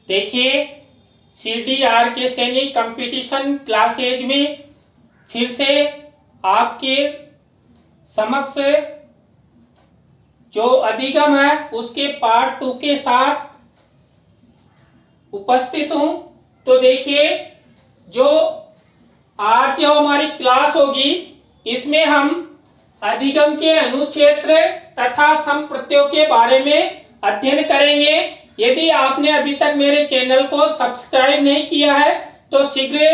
देखिए CDR के सैनिक कंपटीशन क्लासेज में फिर से आपके समक्ष जो अधिगम है उसके पार्ट 2 के साथ उपस्थित हूं। तो देखिए जो आज जो हमारी क्लास होगी इसमें हम अधिगम के अनुक्षेत्र तथा संप्रत्ययों के बारे में अध्ययन करेंगे। यदि आपने अभी तक मेरे चैनल को सब्सक्राइब नहीं किया है तो शीघ्र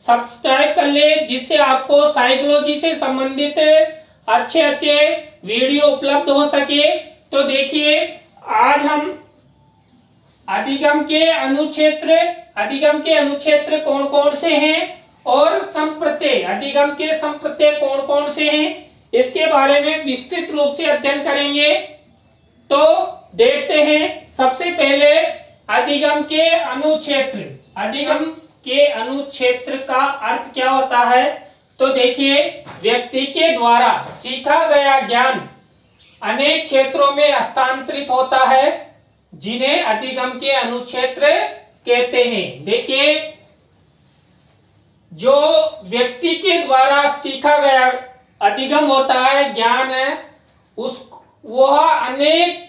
सब्सक्राइब कर ले, जिससे आपको साइकोलॉजी से संबंधित अच्छे अच्छे वीडियो उपलब्ध हो सके। तो देखिए आज हम अधिगम के अनुक्षेत्र कौन कौन से हैं और संप्रत्यय, अधिगम के संप्रत्यय कौन कौन से हैं, इसके बारे में विस्तृत रूप से अध्ययन करेंगे। तो देखते हैं सबसे पहले अधिगम के अनुक्षेत्र। अधिगम के अनुक्षेत्र का अर्थ क्या होता है? तो देखिए व्यक्ति के द्वारा सीखा गया ज्ञान अनेक क्षेत्रों में हस्तांतरित होता है, जिन्हें अधिगम के अनुक्षेत्र कहते हैं। देखिए जो व्यक्ति के द्वारा सीखा गया अधिगम होता है, ज्ञान है, वह अनेक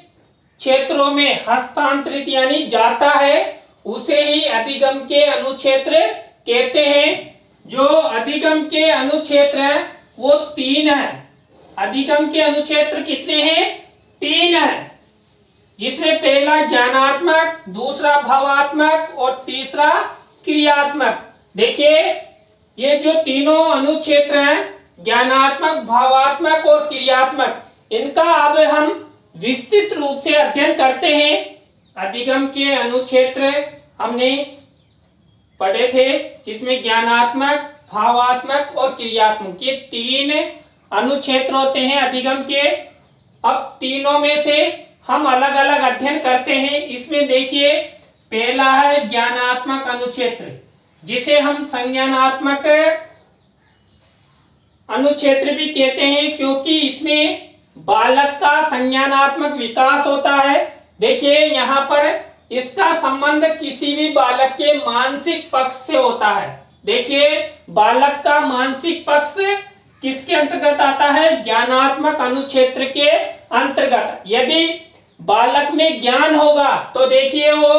क्षेत्रों में हस्तांतरित यानी जाता है, उसे ही अधिगम के अनुक्षेत्र कहते हैं। जो अधिगम के अनुक्षेत्र हैं वो 3 है। अधिगम के अनुक्षेत्र कितने हैं? 3 है, जिसमें पहला ज्ञानात्मक, दूसरा भावात्मक और तीसरा क्रियात्मक। देखिए ये जो तीनों अनुक्षेत्र हैं, ज्ञानात्मक, भावात्मक और क्रियात्मक, इनका अब हम विस्तृत रूप से अध्ययन करते हैं। अधिगम के अनुक्षेत्र हमने पढ़े थे, जिसमें ज्ञानात्मक, भावात्मक और क्रियात्मक, ये 3 अनुक्षेत्र होते हैं अधिगम के। अब तीनों में से हम अलग अलग अध्ययन करते हैं। इसमें देखिए पहला है ज्ञानात्मक अनुक्षेत्र, जिसे हम संज्ञानात्मक अनुक्षेत्र भी कहते हैं, क्योंकि इसमें बालक का संज्ञानात्मक विकास होता है। देखिए यहाँ पर इसका संबंध किसी भी बालक के मानसिक पक्ष से होता है। देखिए बालक का मानसिक पक्ष किसके अंतर्गत आता है? ज्ञानात्मक अनुक्षेत्र के अंतर्गत। यदि बालक में ज्ञान होगा तो देखिए वो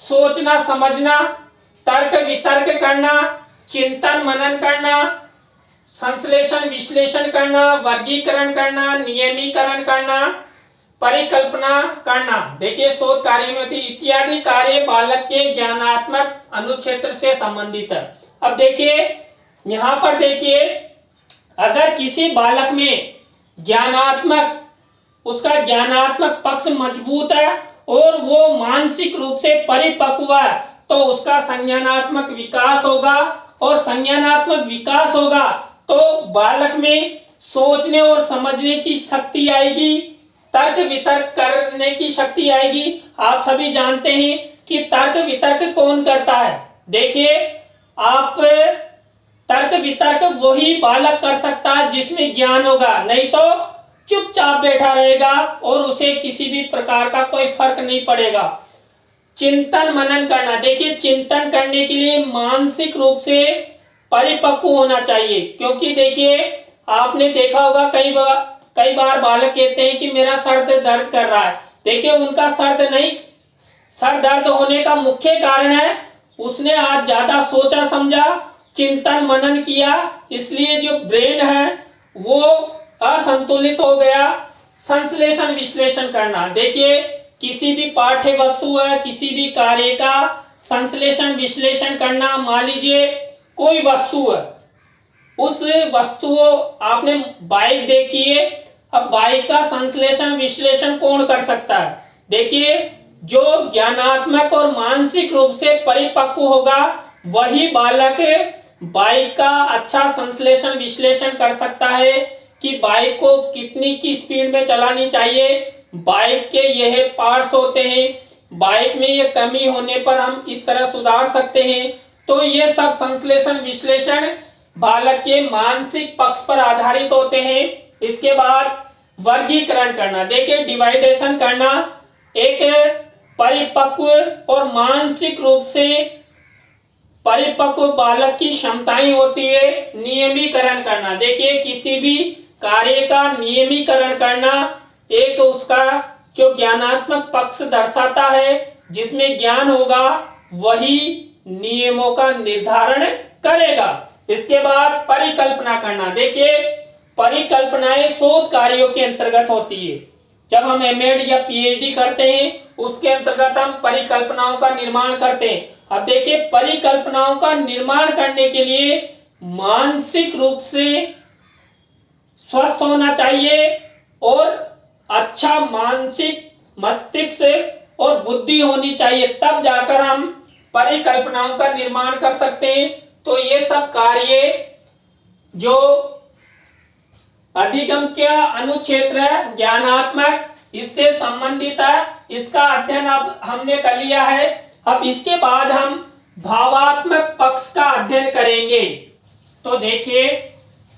सोचना समझना, तर्क वितर्क करना, चिंतन मनन करना, संश्लेषण विश्लेषण करना, वर्गीकरण करना, नियमीकरण करना, परिकल्पना करना, देखिए शोध कार्य में होती इत्यादि कार्य बालक के ज्ञानात्मक अनुक्षेत्र से संबंधित है। अब देखिए यहाँ पर देखिए अगर किसी बालक में ज्ञानात्मक, उसका ज्ञानात्मक पक्ष मजबूत है और वो मानसिक रूप से परिपक्व है, तो उसका संज्ञानात्मक विकास होगा, और संज्ञानात्मक विकास होगा तो बालक में सोचने और समझने की शक्ति आएगी, तर्क वितर्क करने की शक्ति आएगी। आप सभी जानते हैं कि तर्क वितर्क कौन करता है? देखिए आप तर्क वितर्क वही बालक कर सकता है जिसमें ज्ञान होगा, नहीं तो चुपचाप बैठा रहेगा और उसे किसी भी प्रकार का कोई फर्क नहीं पड़ेगा। चिंतन मनन करना, देखिए चिंतन करने के लिए मानसिक रूप से परिपक्व होना चाहिए, क्योंकि देखिए आपने देखा होगा कई बार बालक कहते हैं कि मेरा सर दर्द कर रहा है। देखिए उनका सर दर्द होने का मुख्य कारण है उसने आज ज्यादा सोचा समझा, चिंतन मनन किया, इसलिए जो ब्रेन है वो असंतुलित हो गया। संश्लेषण विश्लेषण करना, देखिए किसी भी पाठ्य वस्तु है, किसी भी कार्य का संश्लेषण विश्लेषण करना। मान लीजिए कोई वस्तु है, उस वस्तु आपने बाइक देखी है, अब बाइक का संश्लेषण विश्लेषण कौन कर सकता है? देखिए जो ज्ञानात्मक और मानसिक रूप से परिपक्व होगा वही बालक बाइक का अच्छा संश्लेषण विश्लेषण कर सकता है कि बाइक को कितनी की स्पीड में चलानी चाहिए, बाइक के यह पार्ट्स होते हैं, बाइक में ये कमी होने पर हम इस तरह सुधार सकते हैं। तो ये सब संश्लेषण विश्लेषण बालक के मानसिक पक्ष पर आधारित होते हैं। इसके बाद वर्गीकरण करना, देखिए डिवाइडेशन करना, एक परिपक्व और मानसिक रूप से परिपक्व बालक की क्षमताएं होती है नियमीकरण करना। देखिए किसी भी कार्य का नियमीकरण करना एक उसका जो ज्ञानात्मक पक्ष दर्शाता है, जिसमें ज्ञान होगा वही नियमों का निर्धारण करेगा। इसके बाद परिकल्पना करना। देखिए परिकल्पनाएं शोध कार्यों के अंतर्गत होती है। जब हम एमएड या पीएचडी करते हैं उसके अंतर्गत हम परिकल्पनाओं का निर्माण करते हैं। अब देखिए परिकल्पनाओं का निर्माण करने के लिए मानसिक रूप से स्वस्थ होना चाहिए और अच्छा मानसिक मस्तिष्क और बुद्धि होनी चाहिए, तब जाकर हम परिकल्पनाओं का निर्माण कर सकते हैं। तो ये सब कार्य जो अधिगम्य अनुक्षेत्र ज्ञानात्मक इससे संबंधित है, इसका अध्ययन अब हमने कर लिया है। अब इसके बाद हम भावात्मक पक्ष का अध्ययन करेंगे। तो देखिए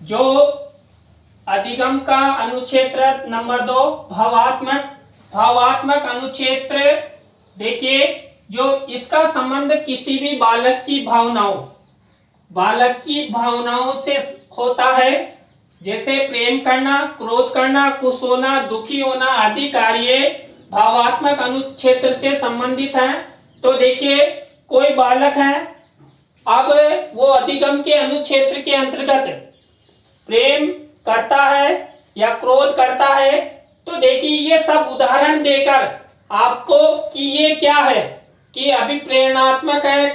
जो अधिगम का अनुक्षेत्र नंबर 2 भावात्मक अनुक्षेत्र। देखिए जो इसका संबंध किसी भी बालक की भावनाओं से होता है, जैसे प्रेम करना, क्रोध करना, खुश होना, दुखी होना आदि कार्य भावात्मक अनुक्षेत्र से संबंधित हैं। तो देखिए कोई बालक है, अब वो अधिगम के अनुक्षेत्र के अंतर्गत प्रेम करता है या क्रोध करता है, तो देखिए ये सब उदाहरण देकर आपको कि ये क्या है, कि अभिप्रेरणात्मक है,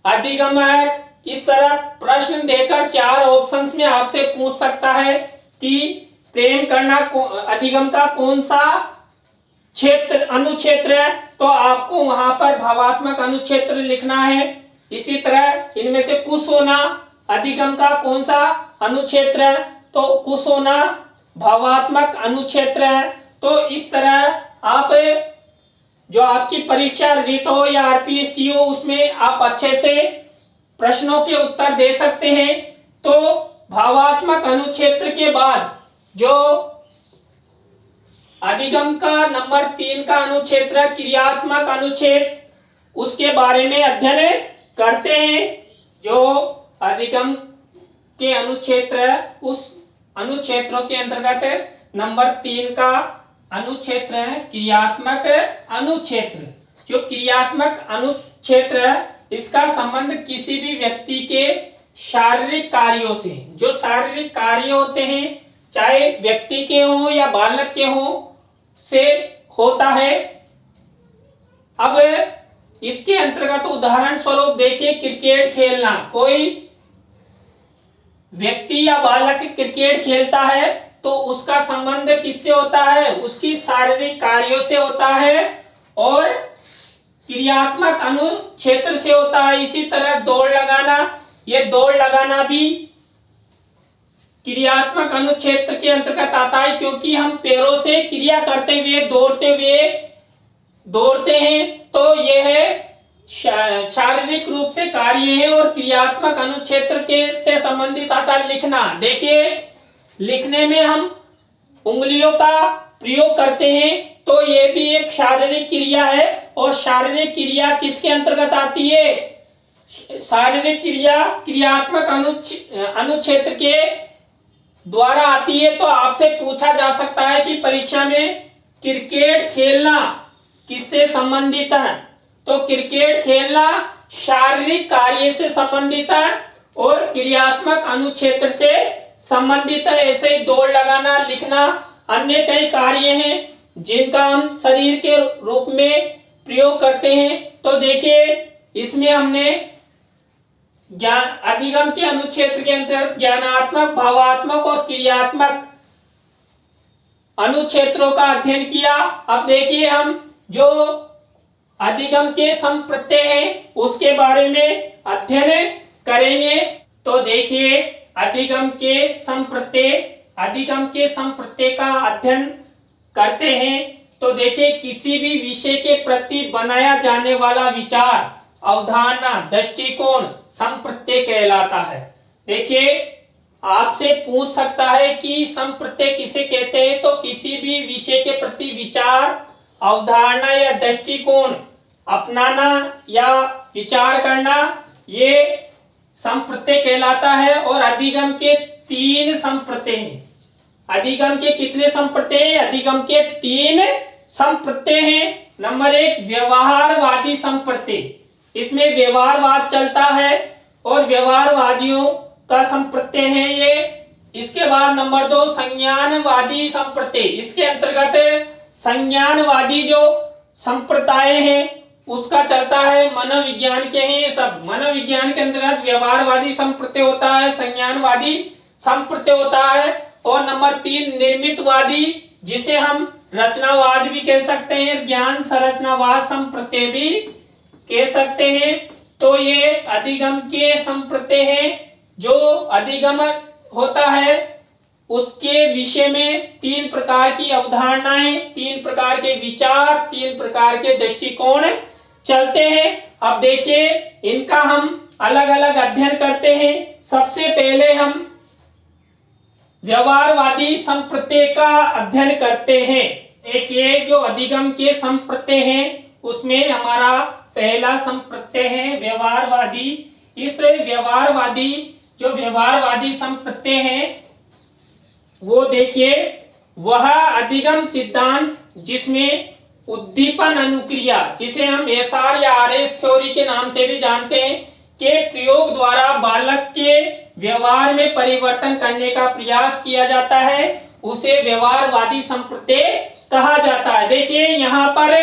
अधिगम है, इस तरह प्रश्न देकर 4 ऑप्शंस में आपसे पूछ सकता है कि प्रेम करना अधिगम का कौन सा अनुक्षेत्र है, तो आपको वहां पर भावात्मक अनुक्षेत्र लिखना है। इसी तरह इनमें से खुश होना अधिगम का कौन सा अनुक्षेत्र है, तो खुश होना भावात्मक अनुक्षेत्र है। तो इस तरह आप जो आपकी परीक्षा रीट हो या आरपीएससी हो उसमें आप अच्छे से प्रश्नों के उत्तर दे सकते हैं। तो भावात्मक अनुक्षेत्र के बाद जो अधिगम का नंबर 3 का अनुक्षेत्र क्रियात्मक अनुच्छेद, उसके बारे में अध्ययन करते हैं। जो अधिगम के अनुक्षेत्र उस अनुक्षेत्रों के अंतर्गत नंबर 3 का अनुक्षेत्र है क्रियात्मक अनुक्षेत्र। जो क्रियात्मक अनुक्षेत्र है इसका संबंध किसी भी व्यक्ति के शारीरिक कार्यों से, जो शारीरिक कार्य होते हैं चाहे व्यक्ति के हो या बालक के हो, से होता है। अब इसके अंतर्गत उदाहरण स्वरूप देखिए क्रिकेट खेलना। कोई व्यक्ति या बालक क्रिकेट खेलता है तो उसका संबंध किससे होता है, उसकी शारीरिक कार्यों से होता है और क्रियात्मक अनुक्षेत्र से होता है। इसी तरह दौड़ लगाना, ये दौड़ लगाना भी क्रियात्मक अनुक्षेत्र के अंतर्गत आता है, क्योंकि हम पैरों से क्रिया करते हुए दौड़ते हैं, तो यह शारीरिक रूप से कार्य है और क्रियात्मक अनुक्षेत्र के से संबंधित आता है। लिखना, देखिए लिखने में हम उंगलियों का प्रयोग करते हैं, तो ये भी एक शारीरिक क्रिया है। और शारीरिक क्रिया किसके अंतर्गत आती है, शारीरिक क्रिया क्रियात्मक अनुक्षेत्र के द्वारा आती है। तो आपसे पूछा जा सकता है कि परीक्षा में क्रिकेट खेलना किससे संबंधित है, तो क्रिकेट खेलना शारीरिक कार्य से संबंधित है और क्रियात्मक अनुक्षेत्र से संबंधित है। ऐसे ही दौड़ लगाना, लिखना, अन्य कई कार्य हैं जिनका हम शरीर के रूप में प्रयोग करते हैं। तो देखिए इसमें हमने ज्ञान अधिगम के अनुक्षेत्र के अंतर्गत ज्ञानात्मक, भावात्मक और क्रियात्मक अनुक्षेत्रों का अध्ययन किया। अब देखिए हम जो अधिगम के संप्रत्यय हैं उसके बारे में अध्ययन करेंगे। तो देखिए अधिगम के संप्रत्यय का अध्ययन करते हैं। तो देखिए किसी भी विषय के प्रति बनाया जाने वाला विचार, अवधारणा, दृष्टिकोण संप्रत्यय कहलाता है। देखिए आपसे पूछ सकता है कि संप्रत्यय किसे कहते हैं, तो किसी भी विषय के प्रति विचार, अवधारणा या दृष्टिकोण अपनाना या विचार करना, ये संप्रत्यय कहलाता है। और अधिगम के 3 संप्रत्यय हैं। अधिगम के कितने संप्रत्यय? अधिगम के 3 संप्रत्यय हैं। नंबर 1 व्यवहारवादी संप्रत्यय, इसमें व्यवहारवाद चलता है और व्यवहारवादियों का संप्रत्यय है ये। इसके बाद नंबर 2 संज्ञानवादी संप्रत्यय, इसके अंतर्गत संज्ञानवादी जो संप्रदाय है उसका चलता है। मनोविज्ञान के हैं ये सब। मनोविज्ञान के अंतर्गत व्यवहारवादी संप्रत्यय होता है, संज्ञानवादी संप्रत्यय होता है। और नंबर 3 निर्मितवादी, जिसे हम रचनावाद भी कह सकते हैं, ज्ञान संरचनावाद संप्रत्यय भी कह सकते हैं। तो ये अधिगम के संप्रत्यय हैं। जो अधिगम होता है उसके विषय में 3 प्रकार की अवधारणाएं, 3 प्रकार के विचार, 3 प्रकार के दृष्टिकोण चलते हैं। अब देखिए इनका हम अलग अलग अध्ययन करते हैं। सबसे पहले हम व्यवहारवादी संप्रत्यय का अध्ययन करते हैं। देखिए जो अधिगम के संप्रत्यय हैं उसमें हमारा पहला संप्रत्यय है व्यवहारवादी। इस व्यवहारवादी संप्रत्यय है वो देखिए वह अधिगम सिद्धांत जिसमें उद्दीपन अनुक्रिया, जिसे हम एसआर या आरएस थ्योरी के नाम से भी जानते हैं, के प्रयोग द्वारा बालक के व्यवहार में परिवर्तन करने का प्रयास किया जाता है, उसे व्यवहारवादी संप्रत्यय कहा जाता है। देखिए यहाँ पर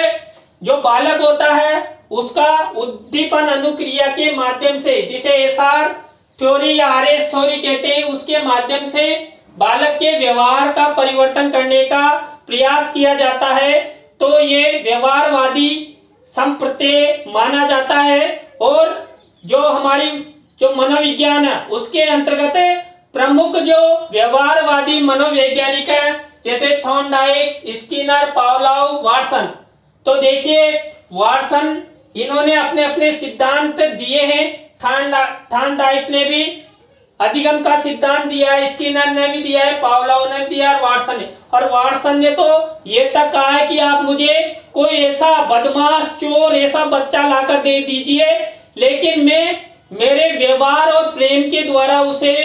जो बालक होता है उसका उद्दीपन अनुक्रिया के माध्यम से, जिसे एसआर थ्योरी या आरएस थ्योरी कहते हैं, उसके माध्यम से बालक के व्यवहार का परिवर्तन करने का प्रयास किया जाता है। तो ये व्यवहारवादी संप्रत्यय माना जाता है। और जो हमारी जो मनोविज्ञान है उसके अंतर्गत प्रमुख जो व्यवहारवादी मनोवैज्ञानिक है जैसे थॉर्नडाइक, स्किनर, पावलोव, वाटसन। तो देखिए वाटसन इन्होंने अपने अपने सिद्धांत दिए हैं। थॉर्नडाइक ने भी अधिगम का सिद्धांत दिया है, स्किनर ने भी दिया है, पावलोव ने भी दिया है, वाटसन ने। और वाटसन ने तो ये तक कहा है कि आप मुझे कोई ऐसा बदमाश, चोर, ऐसा बच्चा लाकर दे दीजिए, लेकिन मैं मेरे व्यवहार और प्रेम के द्वारा उसे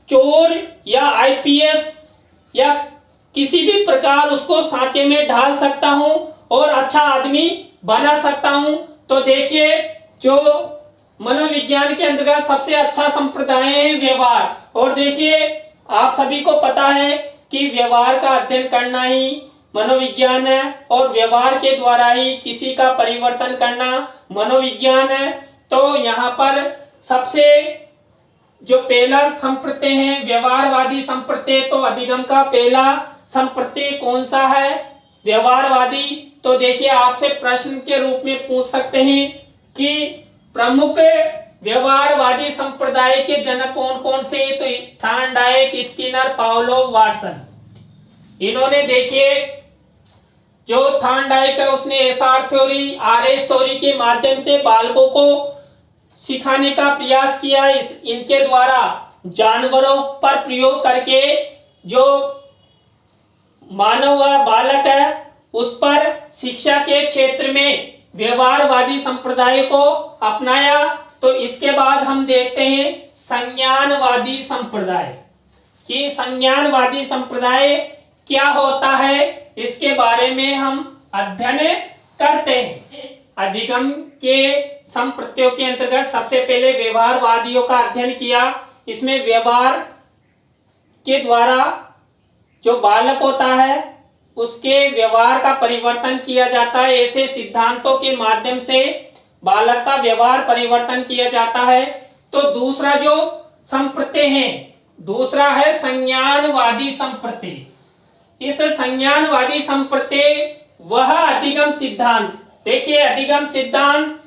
चोर या आईपीएस या किसी भी प्रकार उसको सांचे में ढाल सकता हूं और अच्छा आदमी बना सकता हूं। तो देखिए जो मनोविज्ञान के अंतर्गत सबसे अच्छा संप्रदाय है व्यवहार। और देखिए आप सभी को पता है कि व्यवहार का अध्ययन करना ही मनोविज्ञान है और व्यवहार के द्वारा ही किसी का परिवर्तन करना मनोविज्ञान है। तो यहाँ पर सबसे जो पहला संप्रत्यय है व्यवहारवादी संप्रत्यय, तो अधिगम का पहला संप्रत्यय कौन सा है? व्यवहारवादी। तो देखिए आपसे प्रश्न के रूप में पूछ सकते हैं कि प्रमुख व्यवहारवादी संप्रदाय के जनक कौन कौन से? तो थॉर्नडाइक, स्किनर, पावलोव, वाटसन। इन्होंने देखिए जो थॉर्नडाइक है उसने एसआर थ्योरी, आरएस थ्योरी के माध्यम से बालकों को सिखाने का प्रयास किया। इनके द्वारा जानवरों पर प्रयोग करके जो मानव व बालक है उस पर शिक्षा के क्षेत्र में व्यवहारवादी संप्रदाय को अपनाया। तो इसके बाद हम देखते हैं संज्ञानवादी संप्रदाय कि संज्ञानवादी संप्रदाय क्या होता है, इसके बारे में हम अध्ययन करते हैं। अधिगम के संप्रत्ययों के अंतर्गत सबसे पहले व्यवहारवादियों का अध्ययन किया। इसमें व्यवहार के द्वारा जो बालक होता है उसके व्यवहार का परिवर्तन किया जाता है। ऐसे सिद्धांतों के माध्यम से बालक का व्यवहार परिवर्तन किया जाता है। तो दूसरा जो संप्रत्यय है, दूसरा है संज्ञानवादी संप्रत्यय। इस संज्ञानवादी संप्रत्यय वह अधिगम सिद्धांत, देखिए अधिगम सिद्धांत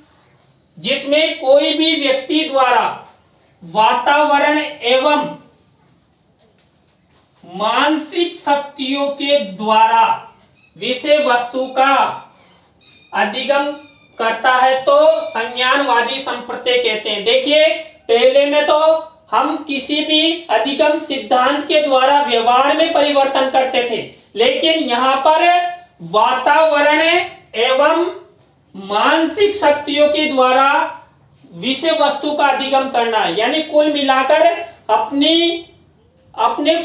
जिसमें कोई भी व्यक्ति द्वारा वातावरण एवं मानसिक शक्तियों के द्वारा विषय वस्तु का अधिगम करता है तो संज्ञानवादी संप्रत्यय कहते हैं। देखिए पहले में तो हम किसी भी अधिगम सिद्धांत के द्वारा व्यवहार में परिवर्तन करते थे, लेकिन यहाँ पर वातावरण एवं मानसिक शक्तियों के द्वारा विषय वस्तु का अधिगम करना है। यानी कुल मिलाकर अपने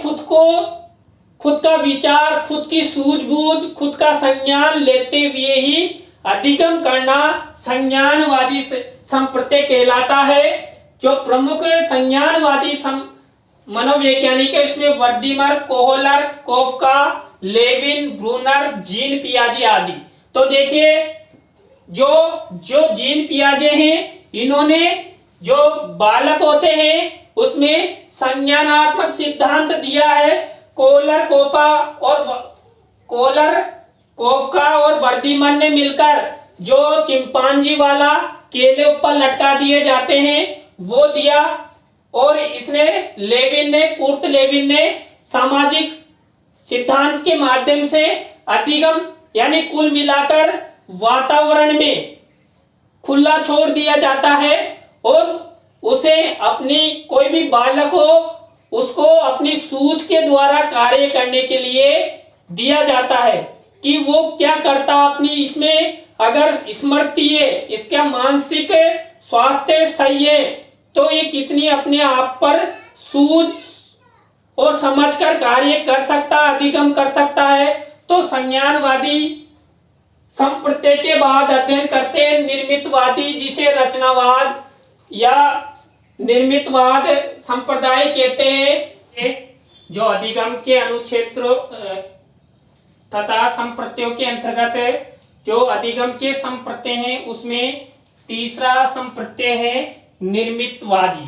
खुद का विचार, खुद की सूझबूझ, खुद का संज्ञान लेते हुए ही अधिगम करना संज्ञानवादी संप्रत्यय कहलाता है। जो प्रमुख संज्ञानवादी मनोवैज्ञानिक है इसमें Wertheimer, Kohler, Koffka, Lewin, Bruner, Jean पियाजे आदि। तो देखिए जो जीन पियाजे हैं, इन्होंने जो बालक होते हैं उसमें संज्ञानात्मक सिद्धांत दिया है। कोहलर, कोफका और वर्दीमन ने मिलकर जो चिंपांजी वाला केले ऊपर लटका दिए जाते हैं वो दिया, और इसने कुर्ट लेविन ने सामाजिक सिद्धांत के माध्यम से अधिगम, यानी कुल मिलाकर वातावरण में खुला छोड़ दिया जाता है और उसे कोई भी बालक हो उसको अपनी सूझ के द्वारा कार्य करने के लिए दिया जाता है कि वो क्या करता अपनी, इसमें अगर स्मृति है, इसका मानसिक स्वास्थ्य सही है तो ये कितनी अपने आप पर सूझ और समझकर कार्य कर सकता, अधिगम कर सकता है। तो संज्ञानवादी संप्रत्यय के बाद अध्ययन करते हैं निर्मितवादी, जिसे रचनावाद या निर्मितवाद संप्रदाय कहते हैं। जो अधिगम के अनुक्षेत्रों तथा संप्रत्ययों के अंतर्गत जो अधिगम के संप्रत्यय हैं उसमें तीसरा संप्रत्यय है निर्मितवादी।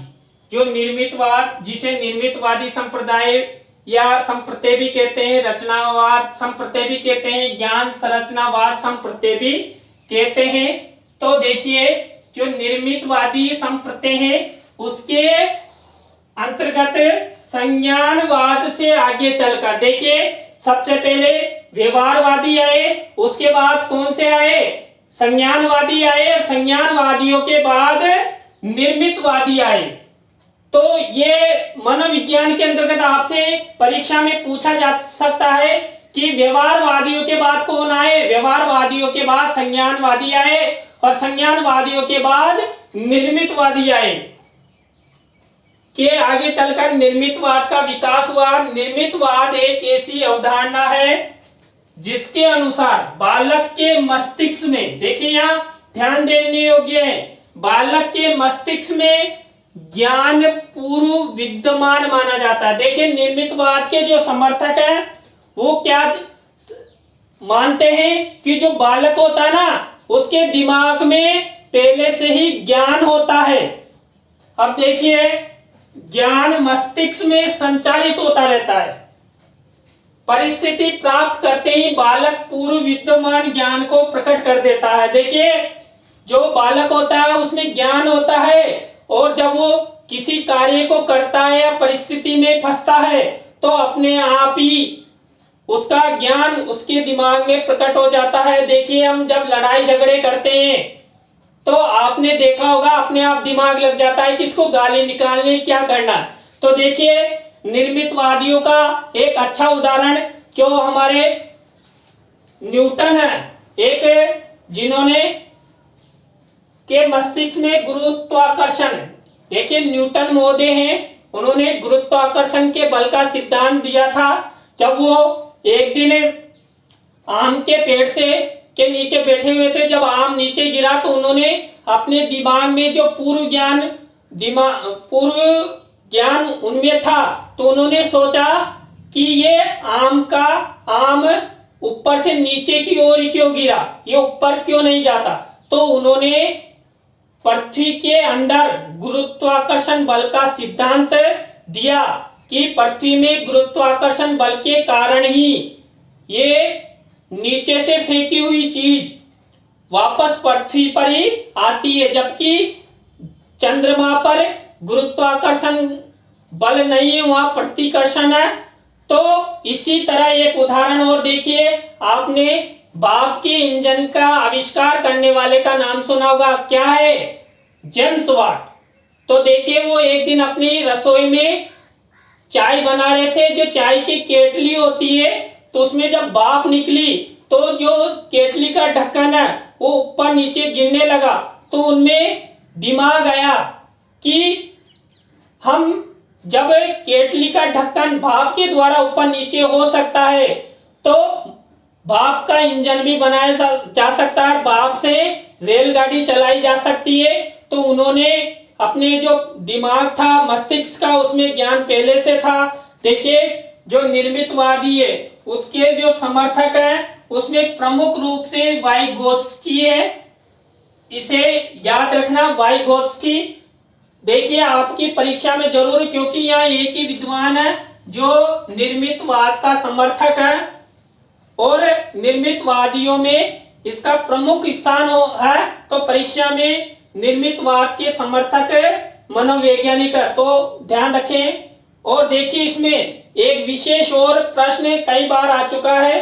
जो निर्मितवाद, जिसे निर्मितवादी संप्रदाय या संप्रत्यय भी कहते हैं, रचनावाद संप्रत्यय भी कहते हैं, ज्ञान संरचनावाद संप्रत्यय भी कहते हैं। तो देखिए जो निर्मितवादी संप्रत्यय है उसके अंतर्गत संज्ञानवाद से आगे चलकर देखिए सबसे पहले व्यवहारवादी आए, उसके बाद कौन से आए, संज्ञानवादी आए, और संज्ञानवादियों के बाद निर्मितवादी आए। तो ये मनोविज्ञान के अंतर्गत आपसे परीक्षा में पूछा जा सकता है कि व्यवहारवादियों के बाद कौन आए, व्यवहारवादियों के बाद संज्ञानवादी आए और संज्ञानवादियों के बाद निर्मितवादी आए। के आगे चलकर निर्मितवाद का विकास हुआ। निर्मितवाद एक ऐसी अवधारणा है जिसके अनुसार बालक के मस्तिष्क में, देखिए यहाँ ध्यान देने योग्य है, बालक के मस्तिष्क में ज्ञान पूर्व विद्यमान माना जाता है। देखिए निर्मितवाद के जो समर्थक हैं वो क्या मानते हैं कि जो बालक होता है ना उसके दिमाग में पहले से ही ज्ञान होता है। अब देखिए ज्ञान मस्तिष्क में संचालित होता रहता है, परिस्थिति प्राप्त करते ही बालक पूर्व विद्यमान ज्ञान को प्रकट कर देता है। देखिए जो बालक होता है उसमें ज्ञान होता है और जब वो किसी कार्य को करता है या परिस्थिति में फंसता है तो अपने आप ही उसका ज्ञान उसके दिमाग में प्रकट हो जाता है। देखिए हम जब लड़ाई झगड़े करते हैं तो आपने देखा होगा अपने आप दिमाग लग जाता है किसको गाली निकालनी, क्या करना। तो देखिए निर्मितवादियों का एक अच्छा उदाहरण जो हमारे न्यूटन है, एक जिन्होंने के मस्तिष्क में गुरुत्वाकर्षण, देखिए न्यूटन महोदय हैं, उन्होंने गुरुत्वाकर्षण के बल का सिद्धांत दिया था। जब वो एक दिन आम के पेड़ से के नीचे बैठे हुए थे, जब आम नीचे गिरा तो उन्होंने अपने दिमाग में जो पूर्व ज्ञान उनमें था तो उन्होंने सोचा कि ये आम ऊपर से नीचे की ओर क्यों गिरा, ये ऊपर क्यों नहीं जाता। तो उन्होंने पृथ्वी के अंदर गुरुत्वाकर्षण बल का सिद्धांत दिया कि पृथ्वी में गुरुत्वाकर्षण बल के कारण ही ये नीचे से फेंकी हुई चीज वापस पृथ्वी पर ही आती है, जबकि चंद्रमा पर गुरुत्वाकर्षण बल नहीं है, वहां प्रतिकर्षण है। तो इसी तरह एक उदाहरण और देखिए, आपने भाप के इंजन का आविष्कार करने वाले का नाम सुना होगा, क्या है, जेम्स वाट। तो देखिए वो एक दिन अपनी रसोई में चाय बना रहे थे, जो चाय की केटली होती है तो उसमें जब भाप निकली तो जो केतली का ढक्कन है वो ऊपर नीचे गिरने लगा, तो उनमें दिमाग आया कि हम जब केतली का ढक्कन भाप के द्वारा ऊपर नीचे हो सकता है तो भाप का इंजन भी बनाया जा सकता है, भाप से रेलगाड़ी चलाई जा सकती है। तो उन्होंने अपने जो दिमाग था, मस्तिष्क का, उसमें ज्ञान पहले से था। देखिए जो निर्मितवादी है उसके जो समर्थक है उसमें प्रमुख रूप से वाइगोत्स्की है, इसे याद रखना वाइगोत्स्की। देखिए आपकी परीक्षा में जरूर, क्योंकि यहाँ एक ही विद्वान है जो निर्मितवाद का समर्थक है और निर्मितवादियों में इसका प्रमुख स्थान है, तो परीक्षा में निर्मितवाद के समर्थक मनोवैज्ञानिक है, तो ध्यान रखें। और देखिए इसमें एक विशेष और प्रश्न कई बार आ चुका है,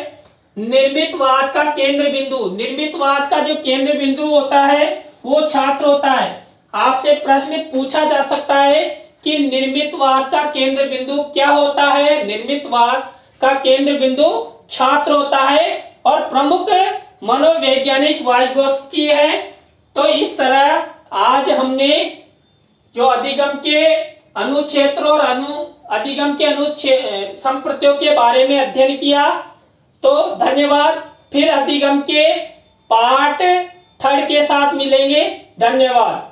निर्मितवाद का केंद्र बिंदु। निर्मितवाद का जो केंद्र बिंदु होता है वो छात्र होता है। आपसे प्रश्न पूछा जा सकता है कि निर्मितवाद का केंद्र बिंदु क्या होता है। निर्मितवाद का केंद्र बिंदु छात्र होता है और प्रमुख मनोवैज्ञानिक वाइगोत्स्की है। तो इस तरह आज हमने जो अधिगम के अनुक्षेत्र और अधिगम के संप्रत्यों के बारे में अध्ययन किया। तो धन्यवाद। फिर अधिगम के पार्ट 3 के साथ मिलेंगे। धन्यवाद।